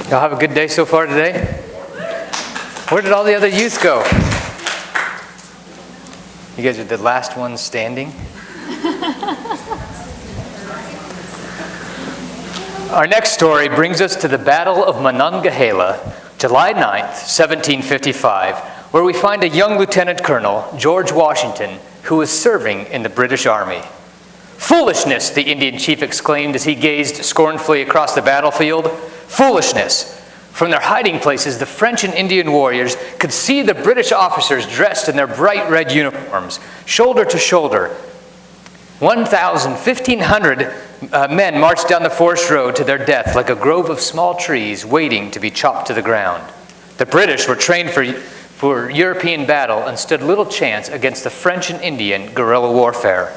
Y'all have a good day so far today? Where did all the other youth go? You guys are the last ones standing? Our next story brings us to the Battle of Monongahela, July 9th, 1755, where we find a young Lieutenant Colonel, George Washington, who was serving in the British Army. "Foolishness," the Indian chief exclaimed as he gazed scornfully across the battlefield. "Foolishness." From their hiding places, the French and Indian warriors could see the British officers dressed in their bright red uniforms, shoulder to shoulder. 1,500 men marched down the forest road to their death like a grove of small trees waiting to be chopped to the ground. The British were trained for European battle and stood little chance against the French and Indian guerrilla warfare.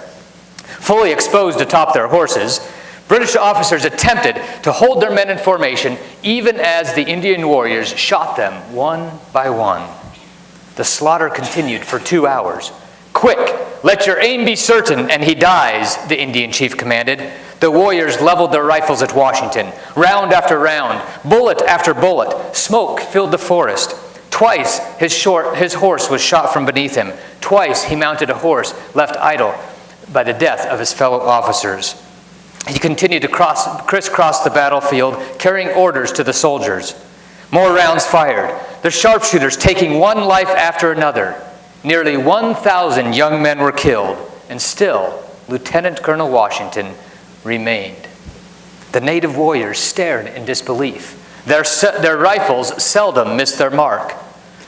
Fully exposed atop their horses, British officers attempted to hold their men in formation even as the Indian warriors shot them one by one. The slaughter continued for 2 hours. "Quick, let your aim be certain, and he dies," the Indian chief commanded. The warriors leveled their rifles at Washington. Round after round, bullet after bullet, smoke filled the forest. Twice his horse was shot from beneath him. Twice he mounted a horse left idle by the death of his fellow officers. He continued to crisscross the battlefield, carrying orders to the soldiers. More rounds fired, the sharpshooters taking one life after another. Nearly 1,000 young men were killed, and still Lieutenant Colonel Washington remained. The native warriors stared in disbelief. Their rifles seldom missed their mark.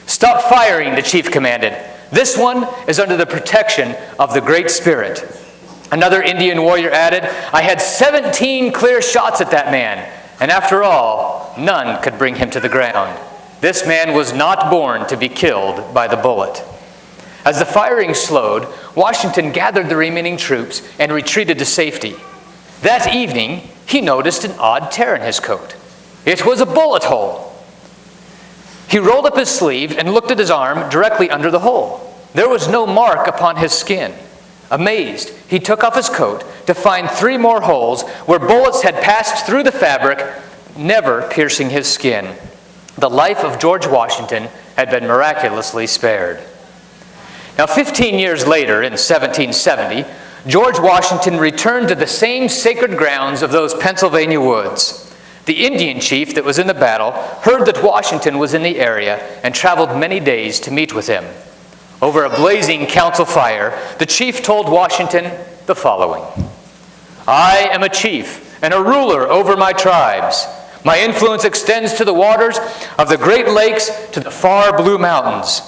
"Stop firing," the chief commanded. "This one is under the protection of the Great Spirit." Another Indian warrior added, "I had 17 clear shots at that man, and after all, none could bring him to the ground. This man was not born to be killed by the bullet." As the firing slowed, Washington gathered the remaining troops and retreated to safety. That evening, he noticed an odd tear in his coat. It was a bullet hole. He rolled up his sleeve and looked at his arm directly under the hole. There was no mark upon his skin. Amazed, he took off his coat to find 3 more holes where bullets had passed through the fabric, never piercing his skin. The life of George Washington had been miraculously spared. Now, 15 years later, in 1770, George Washington returned to the same sacred grounds of those Pennsylvania woods. The Indian chief that was in the battle heard that Washington was in the area and traveled many days to meet with him. Over a blazing council fire, the chief told Washington the following: "I am a chief and a ruler over my tribes. My influence extends to the waters of the Great Lakes to the far blue mountains.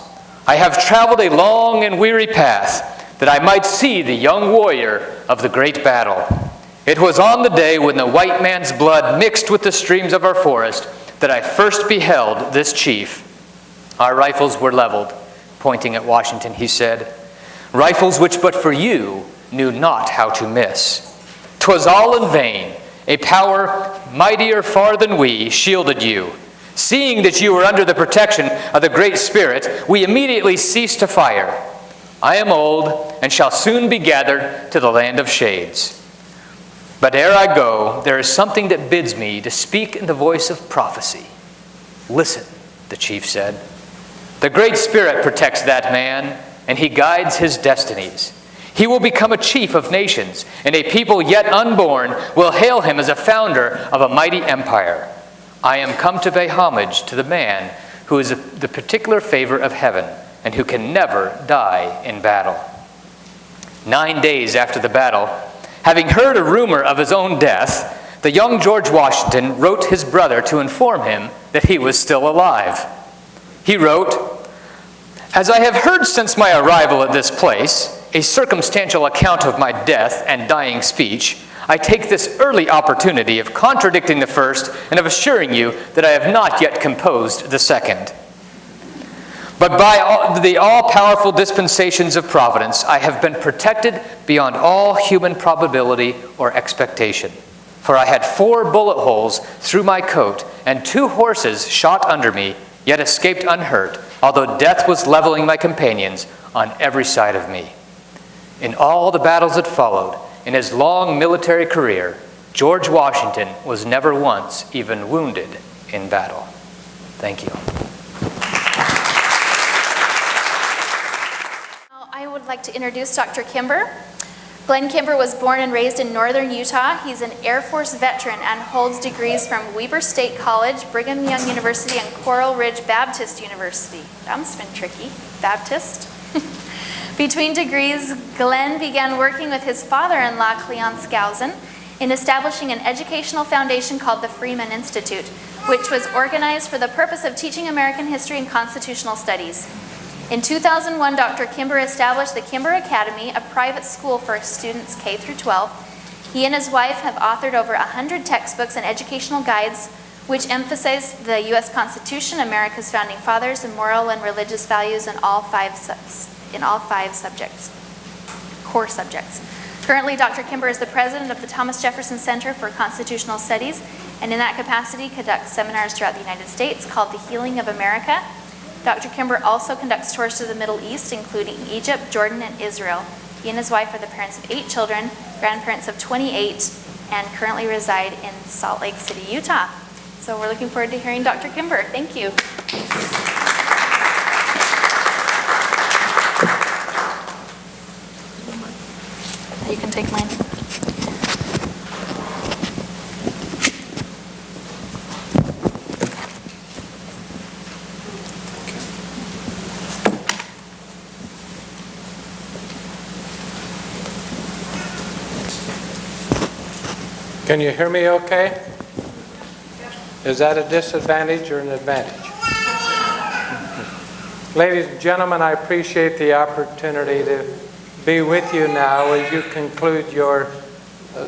I have traveled a long and weary path that I might see the young warrior of the great battle. It was on the day when the white man's blood mixed with the streams of our forest that I first beheld this chief." Our rifles were leveled. Pointing at Washington, he said, "Rifles which but for you knew not how to miss. 'Twas all in vain. A power mightier far than we shielded you. Seeing that you were under the protection of the Great Spirit, we immediately ceased to fire. I am old and shall soon be gathered to the land of shades. But ere I go, there is something that bids me to speak in the voice of prophecy." "Listen," the chief said. "The Great Spirit protects that man, and he guides his destinies. He will become a chief of nations, and a people yet unborn will hail him as a founder of a mighty empire. I am come to pay homage to the man who is the particular favor of heaven, and who can never die in battle." 9 days after the battle, having heard a rumor of his own death, the young George Washington wrote his brother to inform him that he was still alive. He wrote, "As I have heard since my arrival at this place a circumstantial account of my death and dying speech, I take this early opportunity of contradicting the first and of assuring you that I have not yet composed the second. But by the all-powerful dispensations of Providence, I have been protected beyond all human probability or expectation. For I had 4 bullet holes through my coat and 2 horses shot under me, yet escaped unhurt, although death was leveling my companions on every side of me. In all the battles that followed, in his long military career, George Washington was never once even wounded in battle. Thank you. Now, I would like to introduce Dr. Kimber. Glenn Kimber was born and raised in northern Utah. He's an Air Force veteran and holds degrees from Weber State College, Brigham Young University, and Coral Ridge Baptist University. That must have been tricky. Baptist. Between degrees, Glenn began working with his father-in-law, Cleon Skousen, in establishing an educational foundation called the Freeman Institute, which was organized for the purpose of teaching American history and constitutional studies. In 2001, Dr. Kimber established the Kimber Academy, a private school for students K through 12. He and his wife have authored over 100 textbooks and educational guides which emphasize the U.S. Constitution, America's founding fathers, and moral and religious values in all five subjects, core subjects. Currently, Dr. Kimber is the president of the Thomas Jefferson Center for Constitutional Studies, and in that capacity conducts seminars throughout the United States called The Healing of America. Dr. Kimber also conducts tours to the Middle East, including Egypt, Jordan, and Israel. He and his wife are the parents of 8 children, grandparents of 28, and currently reside in Salt Lake City, Utah. So we're looking forward to hearing Dr. Kimber. Thank you. You can take mine. Can you hear me okay? Is that a disadvantage or an advantage? Ladies and gentlemen, I appreciate the opportunity to be with you now as you conclude your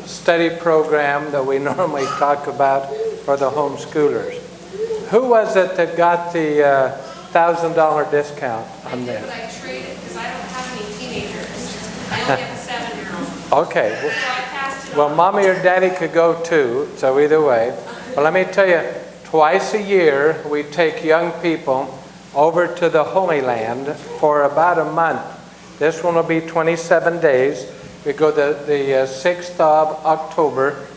study program that we normally talk about for the homeschoolers. Who was it that got the $1,000 discount on this? I traded because I don't have any teenagers. I only have a 7-year-old. Okay. So I passed it Well, on. Mommy or Daddy could go too, so either way. But let me tell you, twice a year we take young people over to the Holy Land for about a month. This one will be 27 days. We go the 6th of October,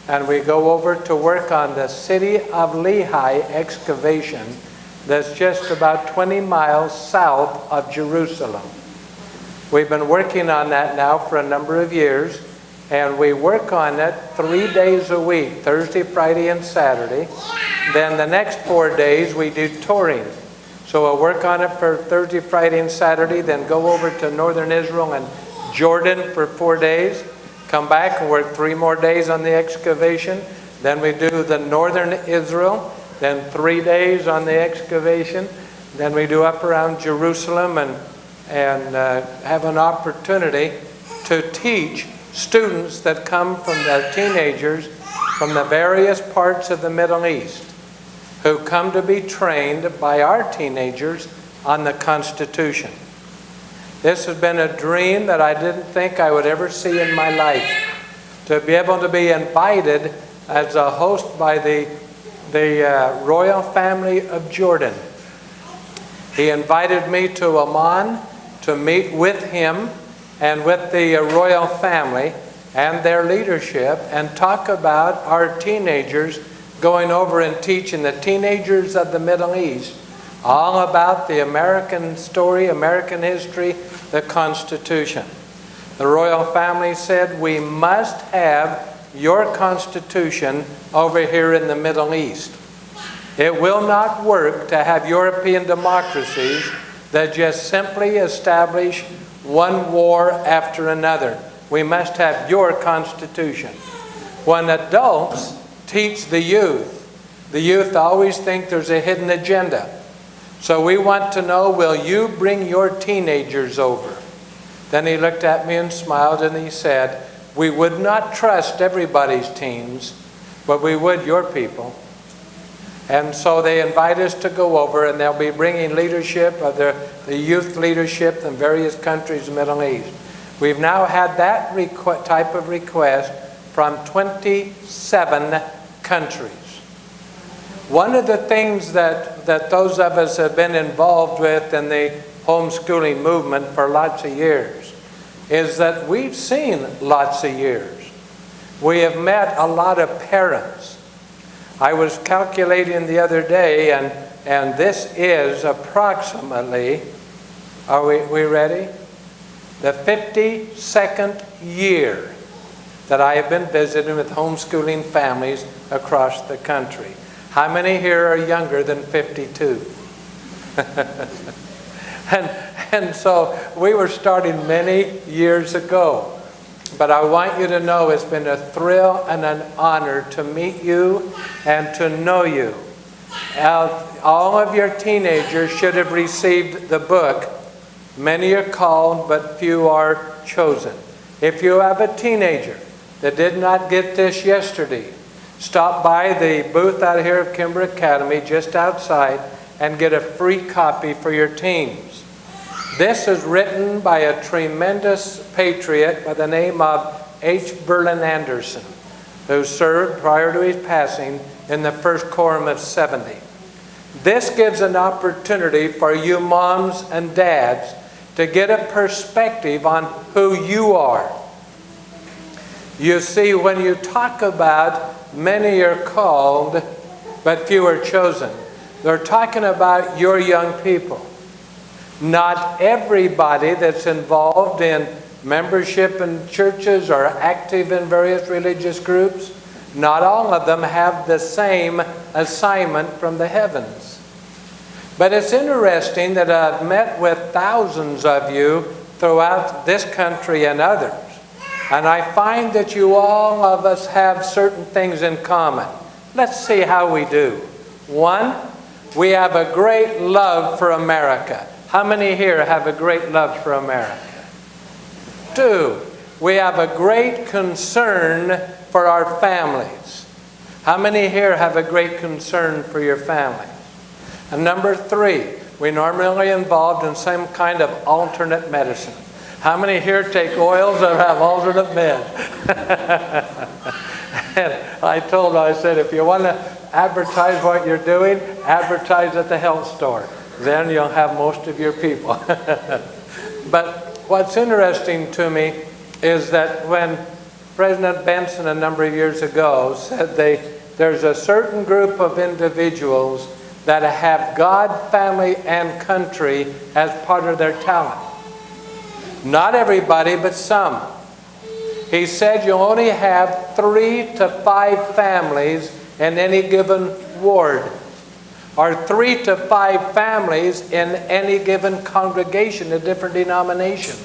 and we go over to work on the City of Lehi excavation that's just about 20 miles south of Jerusalem. We've been working on that now for a number of years, and we work on it 3 days a week, Thursday, Friday, and Saturday. Then the next 4 days we do touring. So we'll work on it for Thursday, Friday, and Saturday, then go over to northern Israel and Jordan for 4 days, come back and work 3 more days on the excavation. Then we do the northern Israel, then 3 days on the excavation. Then we do up around Jerusalem and have an opportunity to teach students that come from the teenagers from the various parts of the Middle East who come to be trained by our teenagers on the Constitution. This has been a dream that I didn't think I would ever see in my life, to be able to be invited as a host by the royal family of Jordan. He invited me to Amman to meet with him and with the royal family and their leadership and talk about our teenagers going over and teaching the teenagers of the Middle East all about the American story, American history, the Constitution. The royal family said, we must have your Constitution over here in the Middle East. It will not work to have European democracies that just simply establish one war after another. We must have your Constitution. When adults teach the youth always think there's a hidden agenda. So we want to know, will you bring your teenagers over? Then he looked at me and smiled and he said, we would not trust everybody's teens, but we would your people. And so they invite us to go over, and they'll be bringing leadership of the youth leadership in various countries in the Middle East. We've now had that type of request from 27 countries. One of the things that those of us have been involved with in the homeschooling movement for lots of years is that we've seen lots of years. We have met a lot of parents. I was calculating the other day, and this is approximately, are we ready? The 52nd year that I have been visiting with homeschooling families across the country. How many here are younger than 52? And so we were starting many years ago. But I want you to know it's been a thrill and an honor to meet you and to know you. All of your teenagers should have received the book. Many are called, but few are chosen. If you have a teenager that did not get this yesterday, stop by the booth out here of Kimber Academy just outside and get a free copy for your teens. This is written by a tremendous patriot by the name of H. Berlin Anderson, who served prior to his passing in the First Quorum of 70. This gives an opportunity for you moms and dads to get a perspective on who you are. You see, when you talk about many are called, but few are chosen, they're talking about your young people. Not everybody that's involved in membership in churches or active in various religious groups, not all of them have the same assignment from the heavens. But it's interesting that I've met with thousands of you throughout this country and others, and I find that you all of us have certain things in common. Let's see how we do. One, we have a great love for America. How many here have a great love for America? Two, we have a great concern for our families. How many here have a great concern for your family? And number three, we normally involved in some kind of alternate medicine. How many here take oils or have alternate meds? And I told them, I said, if you want to advertise what you're doing, advertise at the health store. Then you'll have most of your people. But what's interesting to me is that when President Benson a number of years ago said there's a certain group of individuals that have God, family, and country as part of their talent. Not everybody, but some. He said you only have 3 to 5 families in any given ward, or 3 to 5 families in any given congregation of different denominations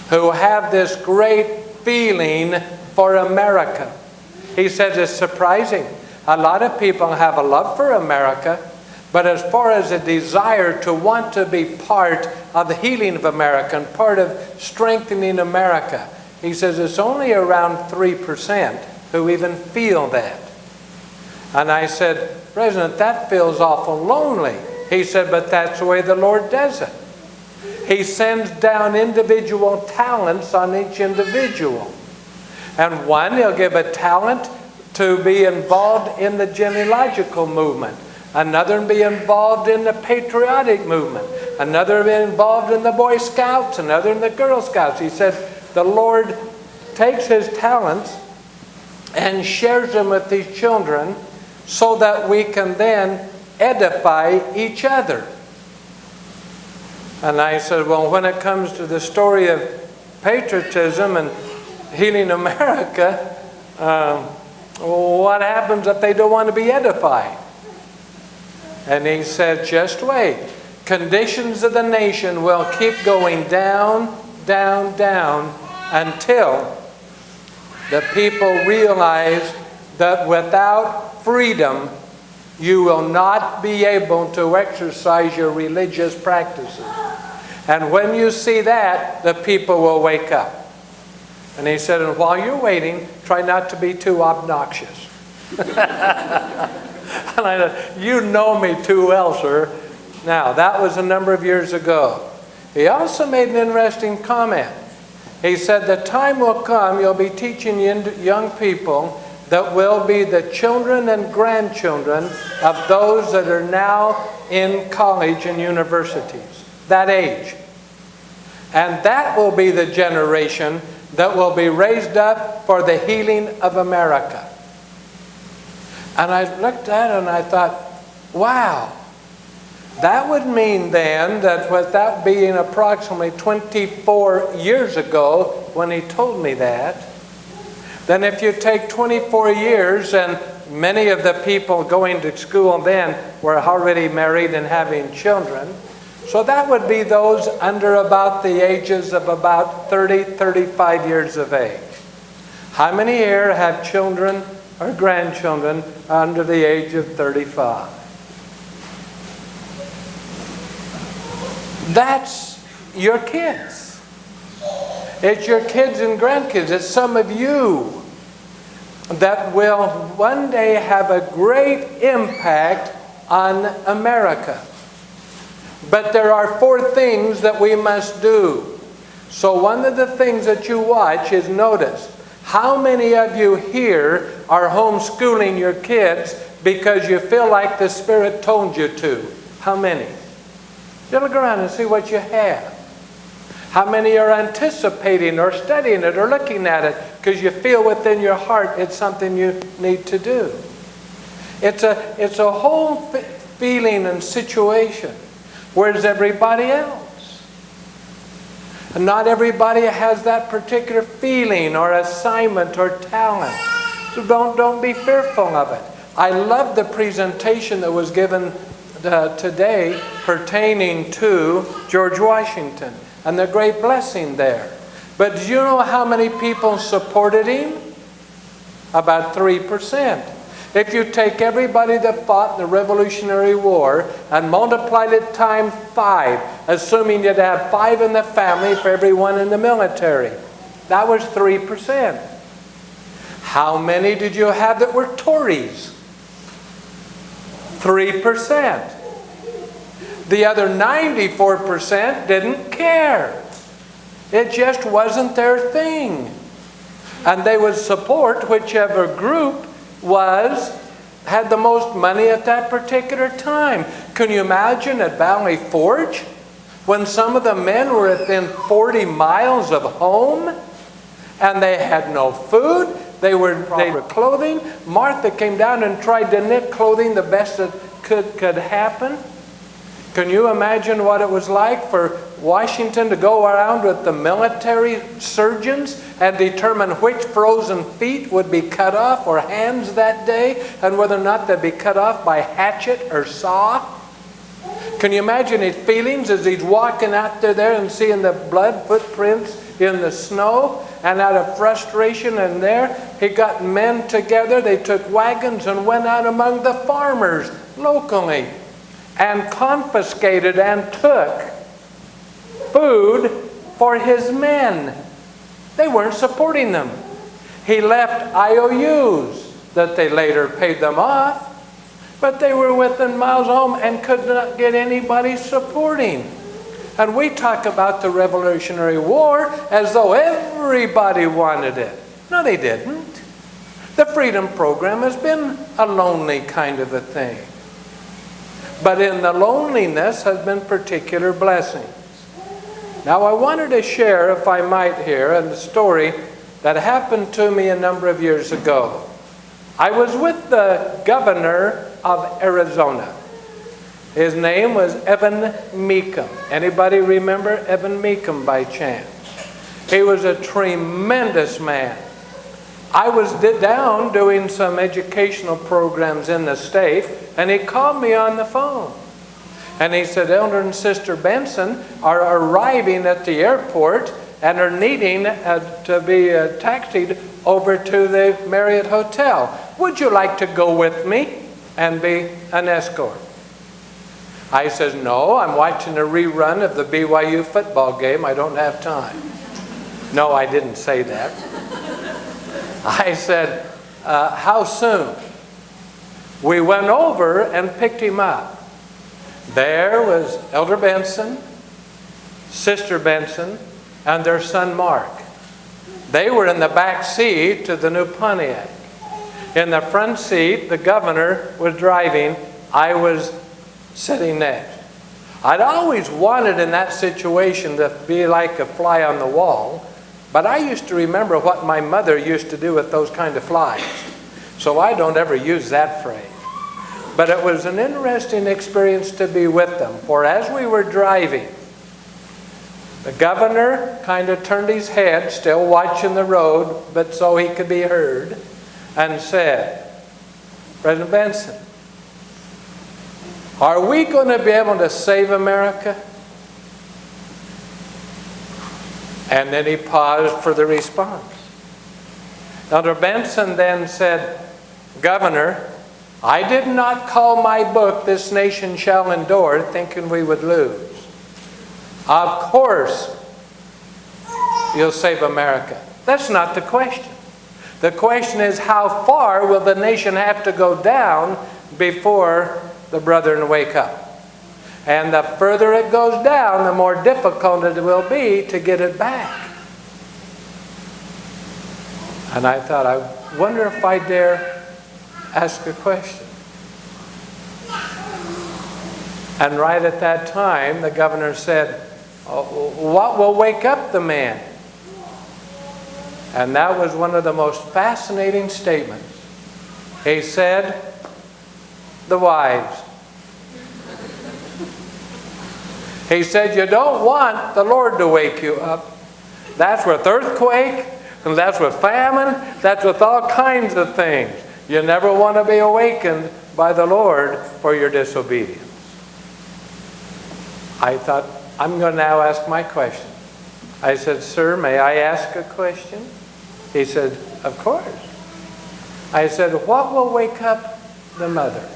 who have this great feeling for America. He says it's surprising. A lot of people have a love for America, but as far as a desire to want to be part of the healing of America and part of strengthening America, he says it's only around 3% who even feel that. And I said, President, that feels awful lonely. He said, but that's the way the Lord does it. He sends down individual talents on each individual. And one, he'll give a talent to be involved in the genealogical movement. Another will be involved in the patriotic movement. Another will be involved in the Boy Scouts. Another in the Girl Scouts. He said the Lord takes his talents and shares them with these children so that we can then edify each other. And I said, well, when it comes to the story of patriotism and healing America, what happens if they don't want to be edified? And he said, just wait. Conditions of the nation will keep going down, down, down until the people realize that without freedom, you will not be able to exercise your religious practices. And when you see that, the people will wake up. And he said, and while you're waiting, try not to be too obnoxious. And I said, you know me too well, sir. Now, that was a number of years ago. He also made an interesting comment. He said, the time will come, you'll be teaching young people that will be the children and grandchildren of those that are now in college and universities, that age. And that will be the generation that will be raised up for the healing of America. And I looked at it and I thought, wow, that would mean then that with that being approximately 24 years ago when he told me that, then if you take 24 years, and many of the people going to school then were already married and having children, so that would be those under about the ages of about 30, 35 years of age. How many here have children or grandchildren under the age of 35? That's your kids. It's your kids and grandkids. It's some of you that will one day have a great impact on America. But there are 4 things that we must do. So one of the things that you watch is notice, how many of you here are homeschooling your kids because you feel like the Spirit told you to? How many? You look around and see what you have. How many are anticipating or studying it or looking at it because you feel within your heart it's something you need to do? It's a whole feeling and situation. Where's everybody else? And not everybody has that particular feeling or assignment or talent. So don't be fearful of it. I love the presentation that was given today pertaining to George Washington and the great blessing there. But do you know how many people supported him? About 3%. If you take everybody that fought in the Revolutionary War and multiplied it times 5, assuming you'd have 5 in the family for everyone in the military, that was 3%. How many did you have that were Tories? 3%. The other 94% didn't care. It just wasn't their thing. And they would support whichever group had the most money at that particular time. Can you imagine at Valley Forge when some of the men were within 40 miles of home and they had no food, they were clothing? Martha came down and tried to knit clothing the best that could happen. Can you imagine what it was like for Washington to go around with the military surgeons and determine which frozen feet would be cut off or hands that day, and whether or not they'd be cut off by hatchet or saw? Can you imagine his feelings as he's walking out there and seeing the blood footprints in the snow? And out of frustration and there, he got men together. They took wagons and went out among the farmers locally and confiscated and took food for his men. They weren't supporting them. He left IOUs that they later paid them off, but they were within miles of home and could not get anybody supporting. And we talk about the Revolutionary War as though everybody wanted it. No, they didn't. The Freedom Program has been a lonely kind of a thing. But in the loneliness has been particular blessings. Now I wanted to share, if I might here, a story that happened to me a number of years ago. I was with the governor of Arizona. His name was Evan Meekum. Anybody remember Evan Meekum by chance? He was a tremendous man. I was down doing some educational programs in the state, and he called me on the phone. And he said, Elder and Sister Benson are arriving at the airport and are needing to be taxied over to the Marriott Hotel. Would you like to go with me and be an escort? I says, no, I'm watching a rerun of the BYU football game. I don't have time. No, I didn't say that. I said, how soon? We went over and picked him up. There was Elder Benson, Sister Benson, and their son Mark. They were in the back seat to the new Pontiac. In the front seat, the governor was driving. I was sitting next. I'd always wanted in that situation to be like a fly on the wall, but I used to remember what my mother used to do with those kind of flies. So I don't ever use that phrase. But it was an interesting experience to be with them. For as we were driving, the governor kind of turned his head, still watching the road, but so he could be heard, and said, President Benson, are we going to be able to save America? And then he paused for the response. Elder Benson then said, Governor, I did not call my book, This Nation Shall Endure, thinking we would lose. Of course, you'll save America. That's not the question. The question is, how far will the nation have to go down before the brethren wake up? And the further it goes down, the more difficult it will be to get it back. And I thought, I wonder if I dare ask a question. And right at that time, the governor said, what will wake up the man? And that was one of the most fascinating statements. He said, the wives. He said, you don't want the Lord to wake you up. That's with earthquake, and that's with famine, that's with all kinds of things. You never want to be awakened by the Lord for your disobedience. I thought, I'm going to now ask my question. I said, sir, may I ask a question? He said, of course. I said, what will wake up the mothers?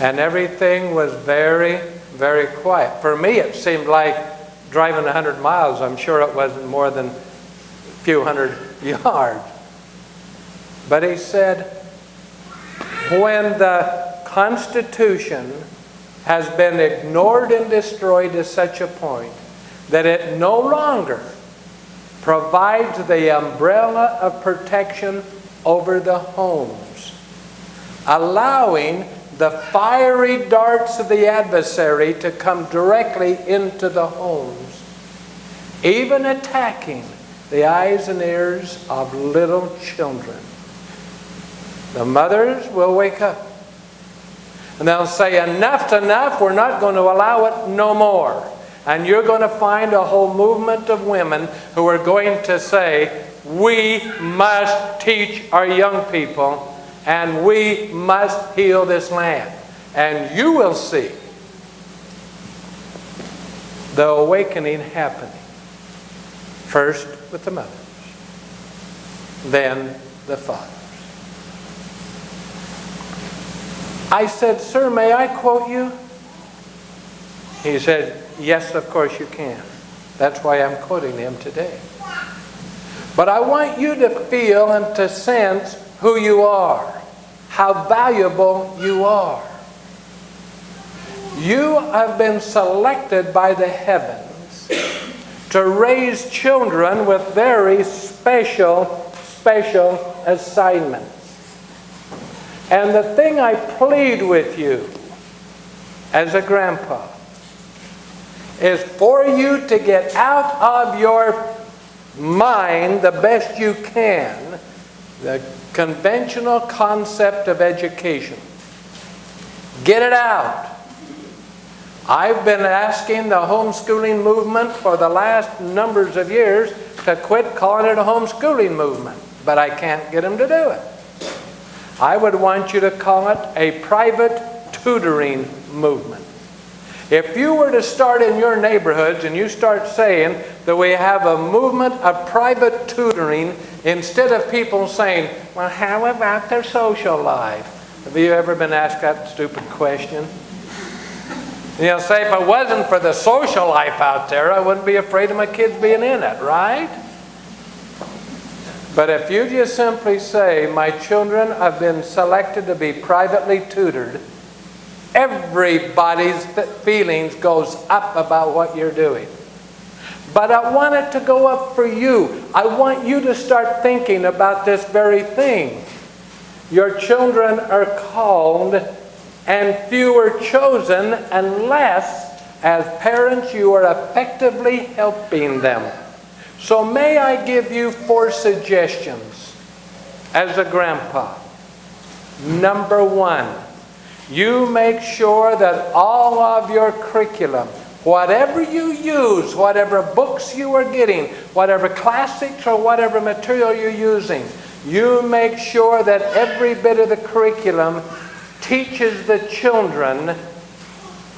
And everything was very, very quiet. For me, it seemed like driving 100 miles. I'm sure it wasn't more than a few hundred yards. But he said, when the Constitution has been ignored and destroyed to such a point that it no longer provides the umbrella of protection over the homes, allowing the fiery darts of the adversary to come directly into the homes, even attacking the eyes and ears of little children. The mothers will wake up. And they'll say, enough's enough, we're not going to allow it no more. And you're going to find a whole movement of women who are going to say, we must teach our young people and we must heal this land. And you will see the awakening happening. First with the mothers, then the fathers. I said, sir, may I quote you? He said, yes, of course you can. That's why I'm quoting him today. But I want you to feel and to sense who you are, how valuable you are. You have been selected by the heavens to raise children with very special assignments. And the thing I plead with you as a grandpa is for you to get out of your mind the best you can the conventional concept of education. Get it out. I've been asking the homeschooling movement for the last numbers of years to quit calling it a homeschooling movement, but I can't get them to do it. I would want you to call it a private tutoring movement. If you were to start in your neighborhoods and you start saying that we have a movement of private tutoring, instead of people saying, well, how about their social life? Have you ever been asked that stupid question? You'll say, if it wasn't for the social life out there, I wouldn't be afraid of my kids being in it, right? But if you just simply say, my children have been selected to be privately tutored, everybody's feelings goes up about what you're doing. But I want it to go up for you. I want you to start thinking about this very thing. Your children are called and few are chosen unless, as parents, you are effectively helping them. So may I give you 4 suggestions as a grandpa. Number one, you make sure that all of your curriculum, whatever you use, whatever books you are getting, whatever classics or whatever material you're using, you make sure that every bit of the curriculum teaches the children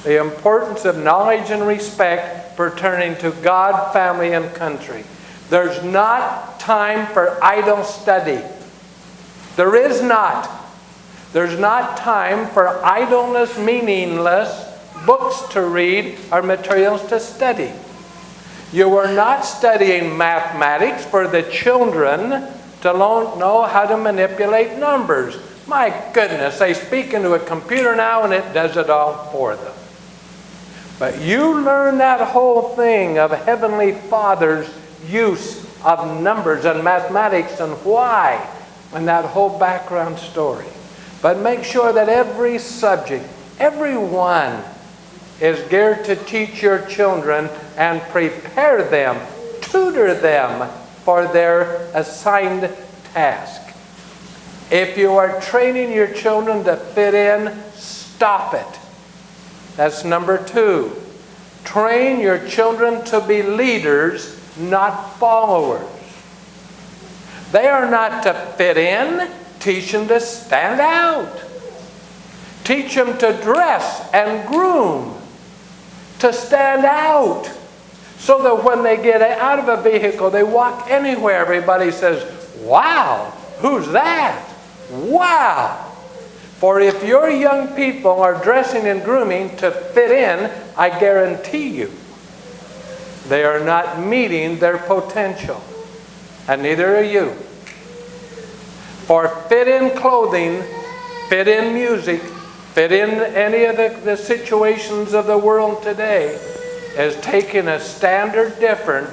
the importance of knowledge and respect pertaining to God, family, and country. There's not time for idle study. There is not. There's not time for idleness, meaningless books to read or materials to study. You are not studying mathematics for the children to know how to manipulate numbers. My goodness, they speak into a computer now and it does it all for them. But you learn that whole thing of Heavenly Father's use of numbers and mathematics and why, and that whole background story. But make sure that every subject, every one, is geared to teach your children and prepare them, tutor them for their assigned task. If you are training your children to fit in, stop it. That's number two. Train your children to be leaders, not followers. They are not to fit in. Teach them to stand out. Teach them to dress and groom, to stand out, so that when they get out of a vehicle, they walk anywhere, everybody says, "Wow, who's that? Wow." For if your young people are dressing and grooming to fit in, I guarantee you, they are not meeting their potential. And neither are you. For fit-in clothing, fit-in music, fit-in any of the situations of the world today is taking a standard different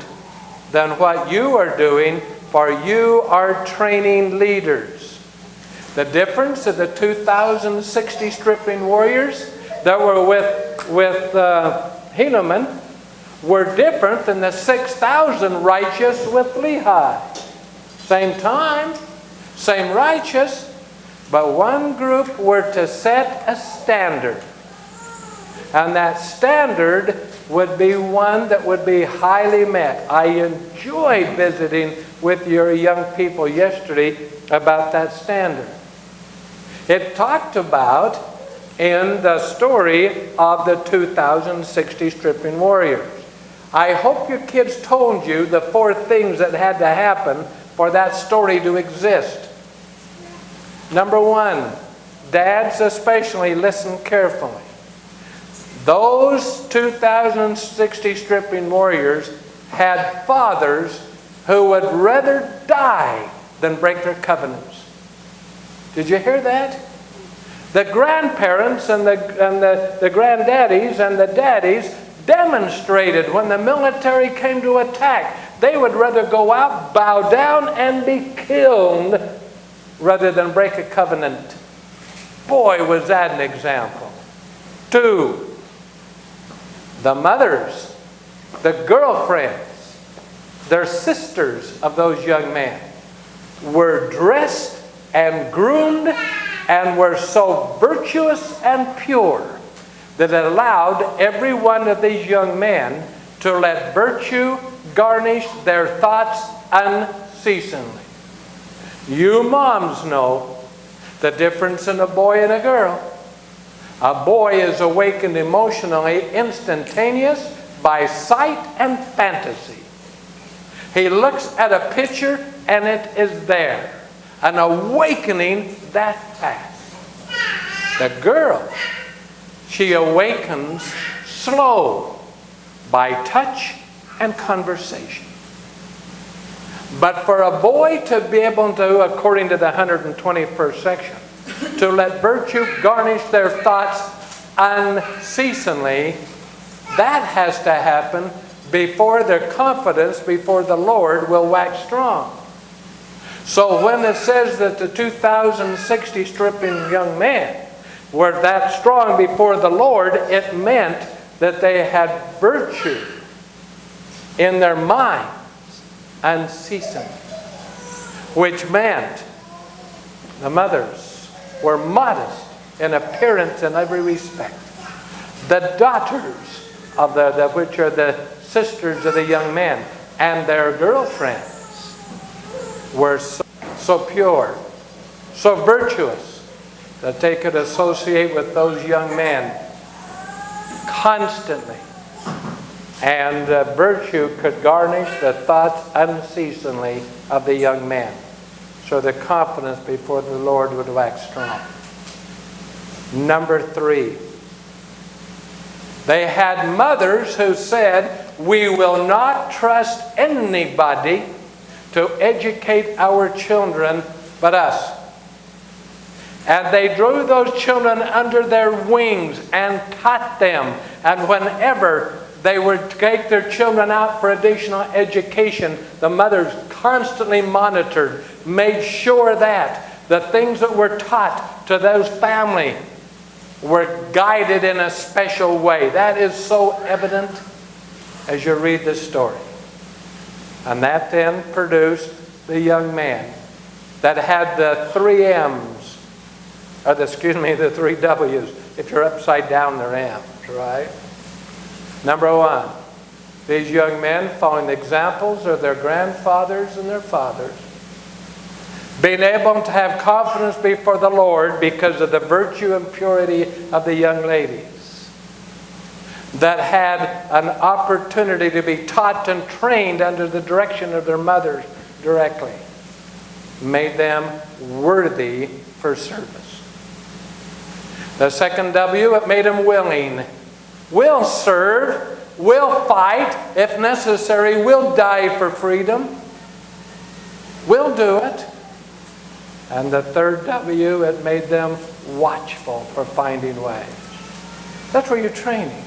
than what you are doing, for you are training leaders. The difference of the 2,060 stripping warriors that were with Helaman were different than the 6,000 righteous with Lehi. Same time, same righteous, but one group were to set a standard. And that standard would be one that would be highly met. I enjoyed visiting with your young people yesterday about that standard. It talked about in the story of the 2,060 stripping warriors. I hope your kids told you the 4 things that had to happen for that story to exist. Number 1, dads especially, listen carefully. Those 2,060 stripping warriors had fathers who would rather die than break their covenants. Did you hear that? The grandparents and the granddaddies and the daddies demonstrated when the military came to attack. They would rather go out, bow down, and be killed rather than break a covenant. Boy, was that an example. 2, the mothers, the girlfriends, their sisters of those young men were dressed and groomed and were so virtuous and pure that it allowed every one of these young men to let virtue garnish their thoughts unceasingly. You moms know the difference in a boy and a girl. A boy is awakened emotionally, instantaneous, by sight and fantasy. He looks at a picture and it is there. An awakening that fast. The girl, she awakens slow by touch and conversation. But for a boy to be able to, according to the 121st section, to let virtue garnish their thoughts unceasingly, that has to happen before their confidence before the Lord will wax strong. So when it says that the 2,060 stripping young men were that strong before the Lord, it meant that they had virtue in their minds unceasingly. Which meant The mothers were modest in appearance in every respect. The daughters of which are the sisters of the young men, and their girlfriends were so pure, so virtuous, that they could associate with those young men constantly. And virtue could garnish the thoughts unceasingly of the young men. So the confidence before the Lord would wax strong. Number 3. They had mothers who said, we will not trust anybody to educate our children but us. And they drew those children under their wings and taught them. And whenever they would take their children out for additional education, the mothers constantly monitored, made sure that the things that were taught to those families were guided in a special way. That is so evident as you read this story. And that then produced the young man that had the 3 M's, or the 3 W's. If you're upside down, they're M's, right? Number 1, these young men following the examples of their grandfathers and their fathers, being able to have confidence before the Lord because of the virtue and purity of the young ladies that had an opportunity to be taught and trained under the direction of their mothers directly, made them worthy for service. The second W, it made them willing. We'll serve, we'll fight, if necessary, we'll die for freedom. We'll do it. And the third W, it made them watchful for finding ways. That's where you're training.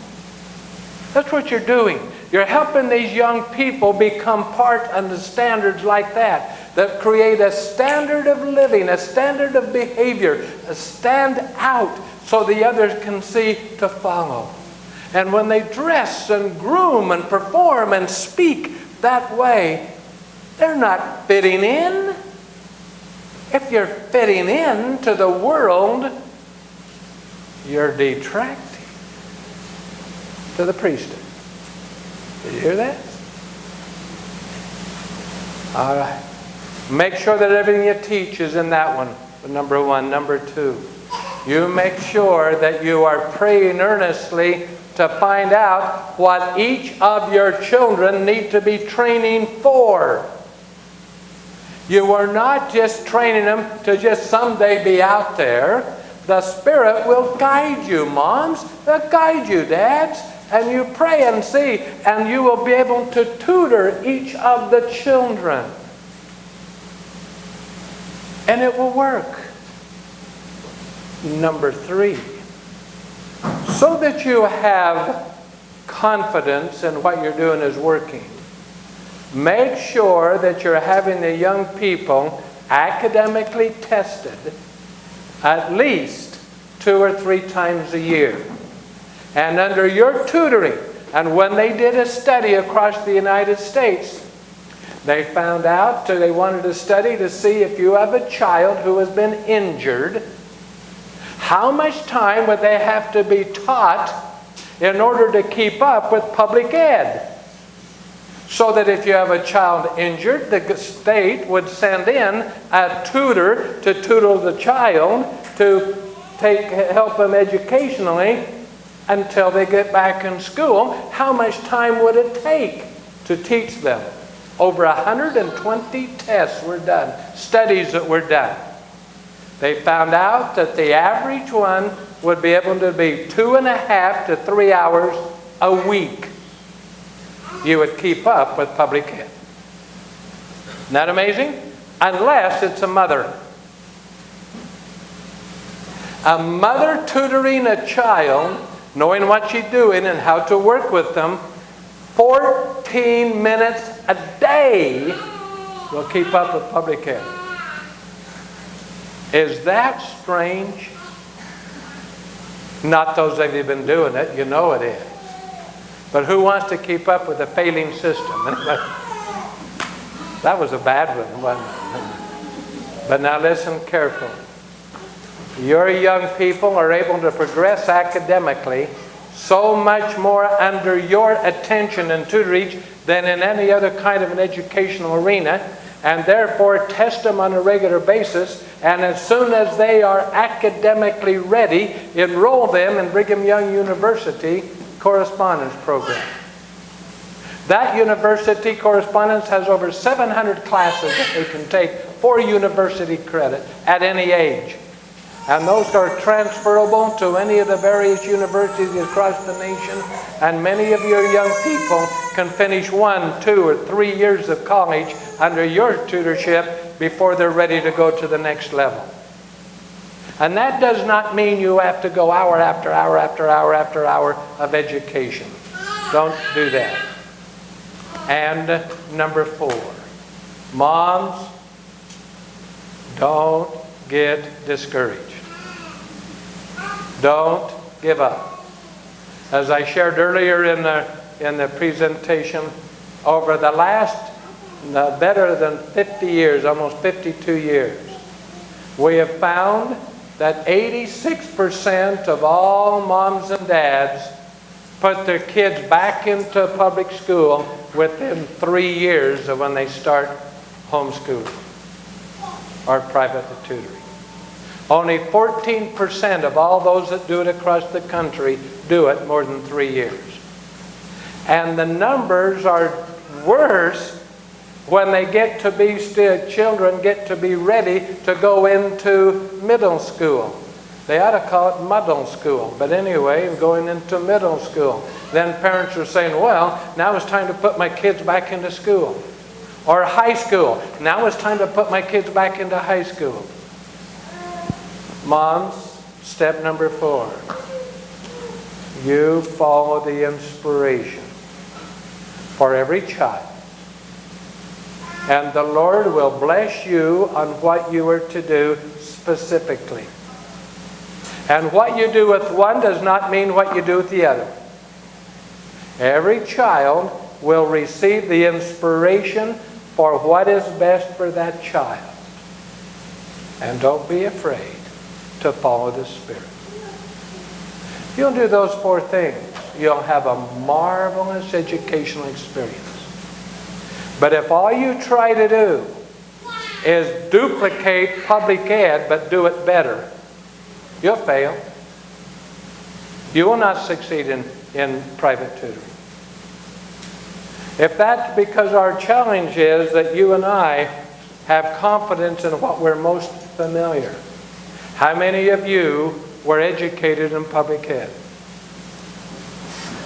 That's what you're doing. You're helping these young people become part of the standards like that create a standard of living, a standard of behavior, a stand out so the others can see to follow. And when they dress and groom and perform and speak that way, they're not fitting in. If you're fitting in to the world, you're detracting to the priesthood. Did you hear that? All right. Make sure that everything you teach is in that one. Number 1. Number 2, you make sure that you are praying earnestly to find out what each of your children need to be training for. You are not just training them to just someday be out there. The Spirit will guide you, moms. They'll guide you, dads. And you pray and see, and you will be able to tutor each of the children. And it will work. Number 3, so that you have confidence in what you're doing is working, make sure that you're having the young people academically tested at least 2 or 3 times a year. And under your tutoring, and when they did a study across the United States, they found out they wanted to study to see if you have a child who has been injured, how much time would they have to be taught in order to keep up with public ed? So that if you have a child injured, the state would send in a tutor to tutor the child to help them educationally until they get back in school. How much time would it take to teach them? Over 120 tests were done, studies that were done. They found out that the average one would be able to be 2.5 to 3 hours a week. You would keep up with public ed. Isn't that amazing? Unless it's a mother. A mother tutoring a child, knowing what she's doing and how to work with them, 14 minutes a day will keep up with public ed. Is that strange? Not those of you who've been doing it, you know it is. But who wants to keep up with a failing system? That was a bad one, wasn't it? But now listen carefully. Your young people are able to progress academically so much more under your attention and tutorage than in any other kind of an educational arena, and therefore test them on a regular basis, and as soon as they are academically ready, enroll them in Brigham Young University correspondence program. That university correspondence has over 700 classes that they can take for university credit at any age. And those are transferable to any of the various universities across the nation. And many of your young people can finish 1, 2, or 3 years of college under your tutorship before they're ready to go to the next level. And that does not mean you have to go hour after hour after hour after hour of education. Don't do that. And number 4, moms, don't get discouraged. Don't give up. As I shared earlier in the presentation, over the last better than 50 years, almost 52 years, we have found that 86% of all moms and dads put their kids back into public school within 3 years of when they start homeschooling or private tutoring. Only 14% of all those that do it across the country do it more than 3 years. And the numbers are worse when they get to be children get to be ready to go into middle school. They ought to call it muddle school. But anyway, going into middle school. Then parents are saying, well, now it's time to put my kids back into school. Or high school. Now it's time to put my kids back into high school. Moms, step number 4. You follow the inspiration for every child. And the Lord will bless you on what you are to do specifically. And what you do with one does not mean what you do with the other. Every child will receive the inspiration for what is best for that child. And don't be afraid to follow the Spirit. If you'll do those 4 things, you'll have a marvelous educational experience. But if all you try to do is duplicate public ed but do it better, you'll fail. You will not succeed in private tutoring. If that's because our challenge is that you and I have confidence in what we're most familiar. How many of you were educated in public ed?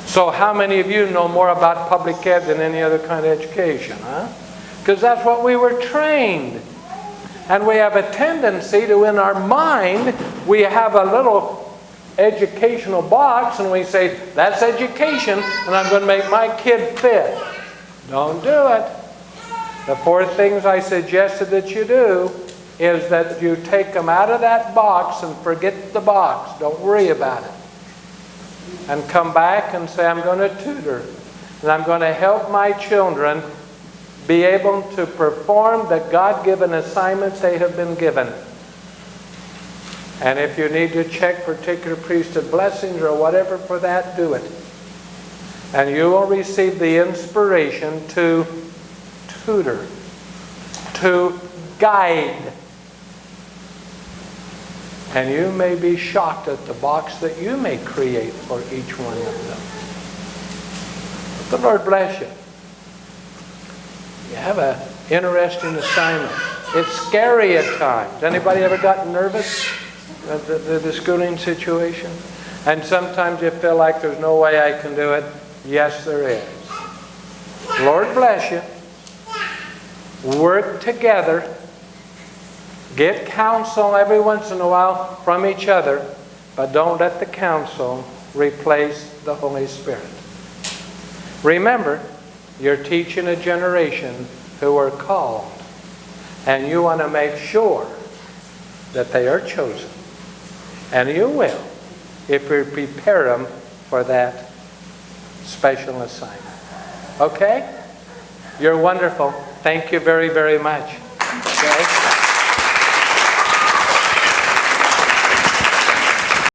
So how many of you know more about public ed than any other kind of education, huh? Because that's what we were trained. And we have a tendency to, in our mind, we have a little educational box and we say, that's education and I'm going to make my kid fit. Don't do it. The 4 things I suggested that you do is that you take them out of that box and forget the box. Don't worry about it. And come back and say, I'm going to tutor. And I'm going to help my children be able to perform the God-given assignments they have been given. And if you need to check particular priesthood blessings or whatever for that, do it. And you will receive the inspiration to tutor, to guide. And you may be shocked at the box that you may create for each one of them. But the Lord bless you. You have an interesting assignment. It's scary at times. Anybody ever gotten nervous at the schooling situation? And sometimes you feel like there's no way I can do it. Yes, there is. Lord bless you. Work together. Get counsel every once in a while from each other, but don't let the counsel replace the Holy Spirit. Remember, you're teaching a generation who are called, and you want to make sure that they are chosen. And you will if you prepare them for that special assignment. Okay? You're wonderful. Thank you very, very much. Okay?